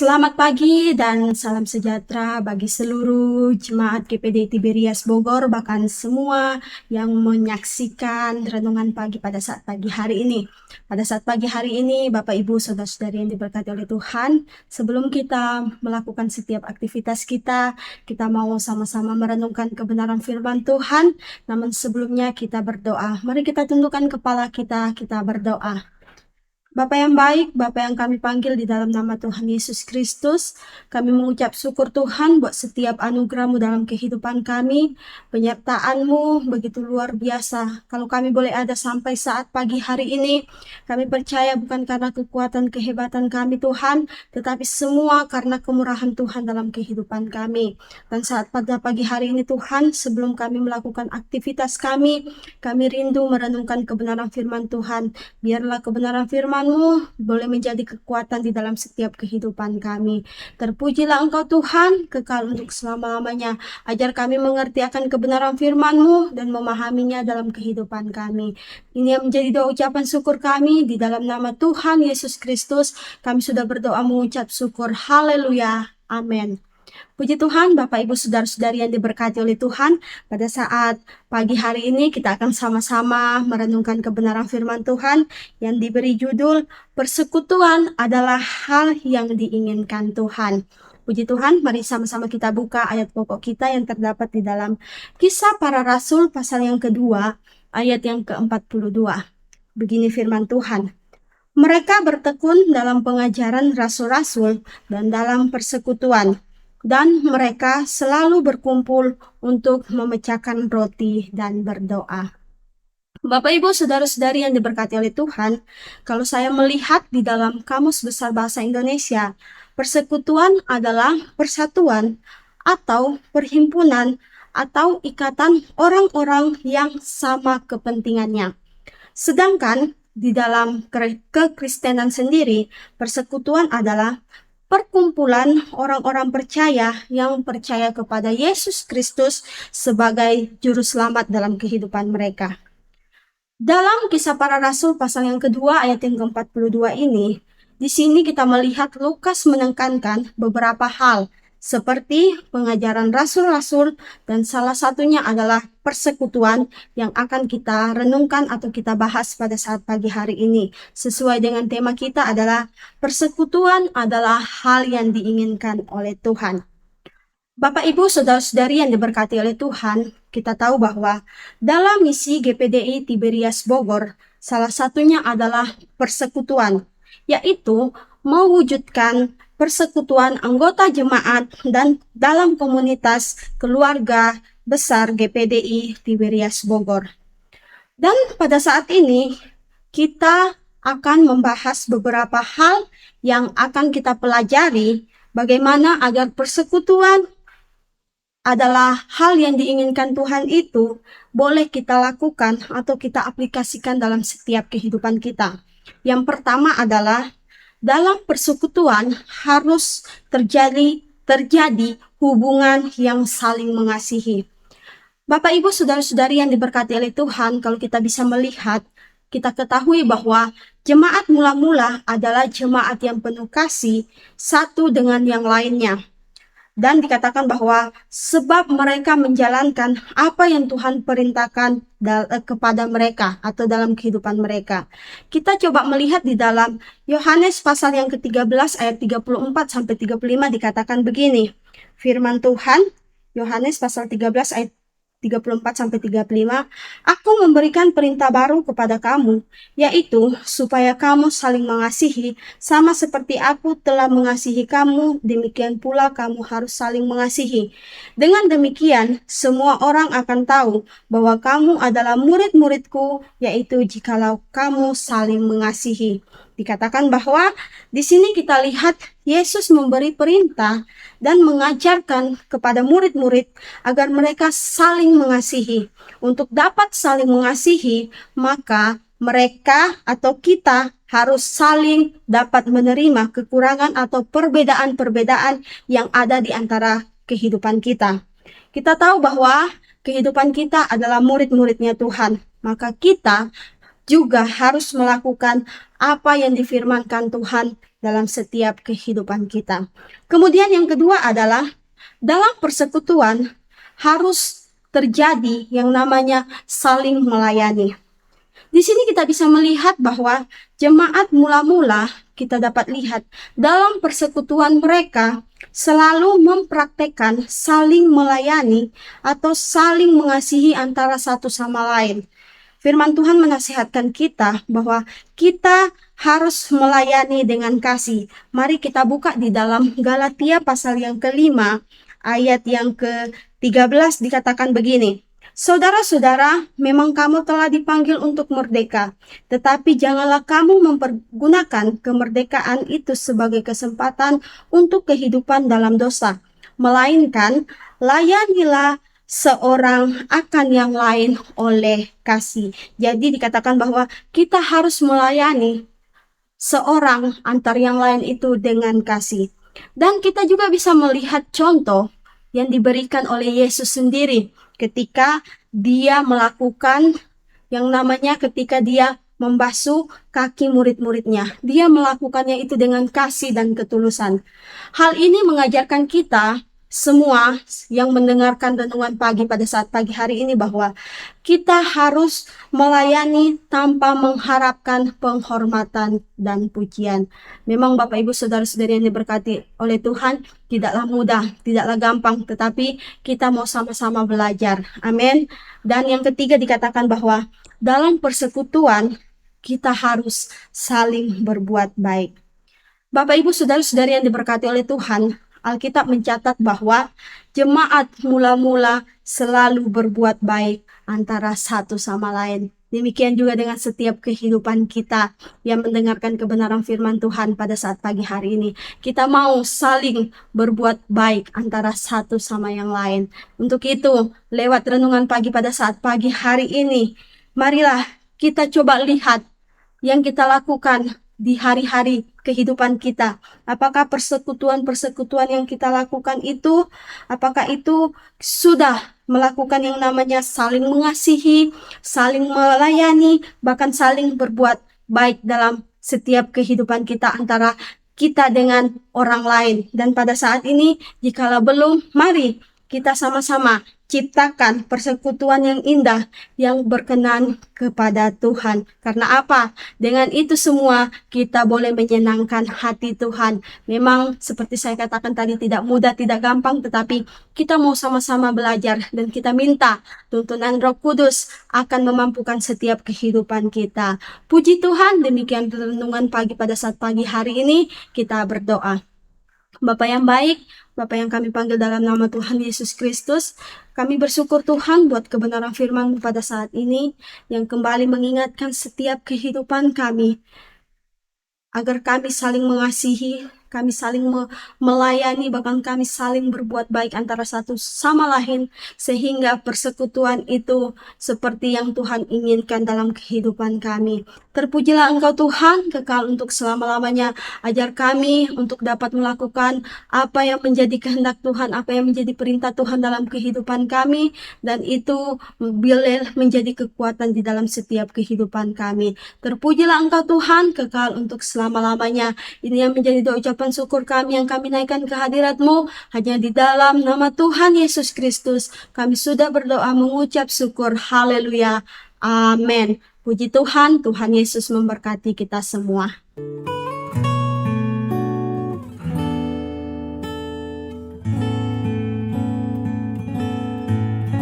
Selamat pagi dan salam sejahtera bagi seluruh jemaat GPD Tiberias Bogor, bahkan semua yang menyaksikan renungan pagi pada saat pagi hari ini. Pada saat pagi hari ini, Bapak Ibu Saudara-saudari yang diberkati oleh Tuhan, sebelum kita melakukan setiap aktivitas kita mau sama-sama merenungkan kebenaran firman Tuhan. Namun sebelumnya kita berdoa. Mari kita tundukkan kepala kita berdoa. Bapa yang baik, Bapa yang kami panggil di dalam nama Tuhan Yesus Kristus, kami mengucap syukur Tuhan buat setiap anugerah-Mu dalam kehidupan kami, penyertaan-Mu begitu luar biasa. Kalau kami boleh ada sampai saat pagi hari ini, kami percaya bukan karena kekuatan kehebatan kami Tuhan, tetapi semua karena kemurahan Tuhan dalam kehidupan kami. Dan saat pada pagi hari ini Tuhan, sebelum kami melakukan aktivitas kami rindu merenungkan kebenaran firman Tuhan. Biarlah kebenaran firman-Mu boleh menjadi kekuatan di dalam setiap kehidupan kami. Terpujilah Engkau Tuhan, kekal untuk selama-lamanya. Ajar kami mengerti akan kebenaran firman-Mu dan memahaminya dalam kehidupan kami. Ini yang menjadi doa ucapan syukur kami di dalam nama Tuhan Yesus Kristus. Kami sudah berdoa mengucap syukur. Haleluya. Amin. Puji Tuhan, Bapak Ibu Saudara-saudari yang diberkati oleh Tuhan. Pada saat pagi hari ini kita akan sama-sama merenungkan kebenaran firman Tuhan yang diberi judul Persekutuan adalah hal yang diinginkan Tuhan. Puji Tuhan, mari sama-sama kita buka ayat pokok kita yang terdapat di dalam Kisah Para Rasul pasal yang kedua, ayat yang ke-42. Begini firman Tuhan. Mereka bertekun dalam pengajaran rasul-rasul dan dalam persekutuan, dan mereka selalu berkumpul untuk memecahkan roti dan berdoa. Bapak Ibu Saudara-saudari yang diberkati oleh Tuhan, kalau saya melihat di dalam Kamus Besar Bahasa Indonesia, persekutuan adalah persatuan atau perhimpunan atau ikatan orang-orang yang sama kepentingannya. Sedangkan di dalam kekristenan sendiri, persekutuan adalah perkumpulan orang-orang percaya yang percaya kepada Yesus Kristus sebagai juru selamat dalam kehidupan mereka. Dalam Kisah Para Rasul pasal yang kedua ayat yang ke-42 ini, di sini kita melihat Lukas menekankan beberapa hal seperti pengajaran rasul-rasul, dan salah satunya adalah persekutuan yang akan kita renungkan atau kita bahas pada saat pagi hari ini. Sesuai dengan tema kita adalah persekutuan adalah hal yang diinginkan oleh Tuhan. Bapak Ibu Saudara-saudari yang diberkati oleh Tuhan, kita tahu bahwa dalam misi GPDI Tiberias Bogor, salah satunya adalah persekutuan, yaitu mewujudkan persekutuan anggota jemaat dan dalam komunitas keluarga besar GPDI Tiberias Bogor. Dan pada saat ini kita akan membahas beberapa hal yang akan kita pelajari bagaimana agar persekutuan adalah hal yang diinginkan Tuhan itu boleh kita lakukan atau kita aplikasikan dalam setiap kehidupan kita. Yang pertama adalah dalam persekutuan harus terjadi hubungan yang saling mengasihi. Bapak Ibu Saudara-saudari yang diberkati oleh Tuhan, kalau kita bisa melihat, kita ketahui bahwa jemaat mula-mula adalah jemaat yang penuh kasih satu dengan yang lainnya. Dan dikatakan bahwa sebab mereka menjalankan apa yang Tuhan perintahkan kepada mereka atau dalam kehidupan mereka. Kita coba melihat di dalam Yohanes pasal yang ke-13 ayat 34 sampai 35 dikatakan begini. Firman Tuhan, Yohanes pasal 13 ayat 34 sampai 35, aku memberikan perintah baru kepada kamu, yaitu supaya kamu saling mengasihi, sama seperti aku telah mengasihi kamu, demikian pula kamu harus saling mengasihi. Dengan demikian, semua orang akan tahu bahwa kamu adalah murid-muridku, yaitu jikalau kamu saling mengasihi. Dikatakan bahwa di sini kita lihat Yesus memberi perintah dan mengajarkan kepada murid-murid agar mereka saling mengasihi. Untuk dapat saling mengasihi, maka mereka atau kita harus saling dapat menerima kekurangan atau perbedaan-perbedaan yang ada di antara kehidupan kita. Kita tahu bahwa kehidupan kita adalah murid-muridnya Tuhan, maka kita juga harus melakukan apa yang difirmankan Tuhan dalam setiap kehidupan kita. Kemudian yang kedua adalah dalam persekutuan harus terjadi yang namanya saling melayani. Di sini kita bisa melihat bahwa jemaat mula-mula kita dapat lihat dalam persekutuan mereka selalu mempraktekkan saling melayani atau saling mengasihi antara satu sama lain. Firman Tuhan menasihatkan kita bahwa kita harus melayani dengan kasih. Mari kita buka di dalam Galatia pasal yang ke-5 ayat yang ke-13 dikatakan begini. Saudara-saudara, memang kamu telah dipanggil untuk merdeka, tetapi janganlah kamu mempergunakan kemerdekaan itu sebagai kesempatan untuk kehidupan dalam dosa, melainkan layanilah seorang akan yang lain oleh kasih. Jadi dikatakan bahwa kita harus melayani seorang antar yang lain itu dengan kasih. Dan kita juga bisa melihat contoh yang diberikan oleh Yesus sendiri ketika dia melakukan yang namanya ketika dia membasuh kaki murid-muridnya. Dia melakukannya itu dengan kasih dan ketulusan. Hal ini mengajarkan kita semua yang mendengarkan renungan pagi pada saat pagi hari ini bahwa kita harus melayani tanpa mengharapkan penghormatan dan pujian. Memang Bapak Ibu Saudara-saudari yang diberkati oleh Tuhan, tidaklah mudah, tidaklah gampang, tetapi kita mau sama-sama belajar. Amin. Dan yang ketiga dikatakan bahwa dalam persekutuan kita harus saling berbuat baik. Bapak Ibu Saudara-saudari yang diberkati oleh Tuhan, Alkitab mencatat bahwa jemaat mula-mula selalu berbuat baik antara satu sama lain. Demikian juga dengan setiap kehidupan kita yang mendengarkan kebenaran firman Tuhan pada saat pagi hari ini. Kita mau saling berbuat baik antara satu sama yang lain. Untuk itu, lewat renungan pagi pada saat pagi hari ini, marilah kita coba lihat yang kita lakukan di hari-hari kehidupan kita. Apakah persekutuan-persekutuan yang kita lakukan itu, apakah itu sudah melakukan yang namanya saling mengasihi, saling melayani, bahkan saling berbuat baik dalam setiap kehidupan kita antara kita dengan orang lain. Dan pada saat ini, jikalau belum, mari kita sama-sama ciptakan persekutuan yang indah yang berkenan kepada Tuhan. Karena apa? Dengan itu semua kita boleh menyenangkan hati Tuhan. Memang seperti saya katakan tadi tidak mudah, tidak gampang, tetapi kita mau sama-sama belajar dan kita minta tuntunan Roh Kudus akan memampukan setiap kehidupan kita. Puji Tuhan, demikian renungan pagi pada saat pagi hari ini kita berdoa. Bapa yang baik, Bapa yang kami panggil dalam nama Tuhan Yesus Kristus, kami bersyukur Tuhan buat kebenaran firman-Mu pada saat ini yang kembali mengingatkan setiap kehidupan kami agar kami saling mengasihi, kami saling melayani, bahkan kami saling berbuat baik antara satu sama lain, sehingga persekutuan itu seperti yang Tuhan inginkan dalam kehidupan kami. Terpujilah Engkau Tuhan, kekal untuk selama-lamanya. Ajar kami untuk dapat melakukan apa yang menjadi kehendak Tuhan, apa yang menjadi perintah Tuhan dalam kehidupan kami, dan itu boleh menjadi kekuatan di dalam setiap kehidupan kami. Terpujilah Engkau Tuhan, kekal untuk selama-lamanya. Ini yang menjadi doa ucapan syukur kami yang kami naikkan ke hadirat-Mu. Hanya di dalam nama Tuhan Yesus Kristus kami sudah berdoa mengucap syukur. Haleluya. Amin. Puji Tuhan, Tuhan Yesus memberkati kita semua.